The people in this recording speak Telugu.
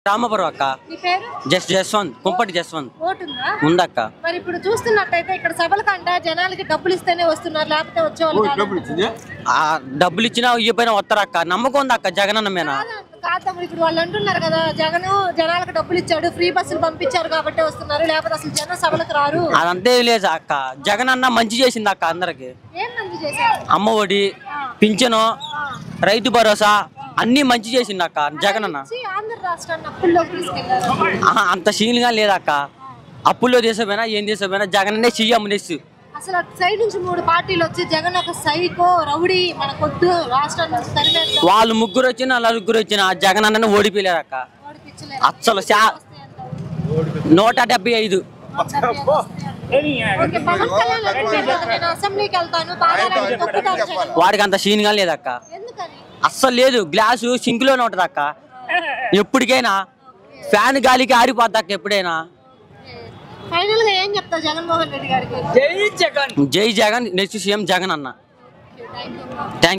రామపురం అక్క. జస్వంత్ కుంపటి జస్వంత్ ఉందక్క. మరి ఇప్పుడు చూస్తున్నట్టయితే ఇక్కడ సభలకంట జనాలకి డబ్బులు ఇస్తేనే వస్తున్నారు, లేకపోతే వచ్చేవాళ్ళు డబ్బులు ఇచ్చినా ఇవ్వపోయినా వస్తారక్క. నమ్మకం ఉంది అక్క జగనన్న మీద. కాదమ్మ, ఇప్పుడు వాళ్ళు అంటున్నారు కదా జగన్ జనాలకు డబ్బులు ఇచ్చాడు, ఫ్రీ బస్సులు పంపించారు కాబట్టి వస్తున్నారు, లేకపోతే అసలు జనం సభలకు రారు. అదంతే లేదు అక్క. జగనన్న మంచి చేసింది అక్క అందరికి. ఏం మంచి చేశారు? అమ్మ ఒడి, పింఛను, రైతు భరోసా అన్ని మంచి చేసింది అక్క జగనన్న. ఆంధ్ర రాష్ట్రాన్ని అప్పుల్లోకి తీసుకెళ్లారు. అంత సీన్గా లేదక్క. అప్పుల్లో దేశమైనా ఏం దేశమైనా జగనన్నే సీఎం నెక్స్ట్. అసలు అటు సైడ్ నుంచి 3 పార్టీలు వచ్చి జగన్ ఒక సైకో రౌడీ మన కొద్దు రాష్ట్రాన్ని నుంచి తరిమేద్దాం. వాళ్ళు ముగ్గురు వచ్చినా నలుగురు వచ్చినా జగనన్నని ఓడిపోలేరు అక్క. అసలు 175. వాడికి అంత సీన్గా లేదక్క. అస్సలు లేదు. గ్లాసు సింక్ లోనే ఉంటది అక్క. ఎప్పటికైనా ఫ్యాన్ గాలికి ఆరిపోద్ది అక్క. ఎప్పుడైనా ఫైనల్ గా ఏం చెప్తా జగన్మోహన్ రెడ్డి గారికి? జై జగన్. నెక్స్ట్ సీఎం జగన్ అన్న. Thank you.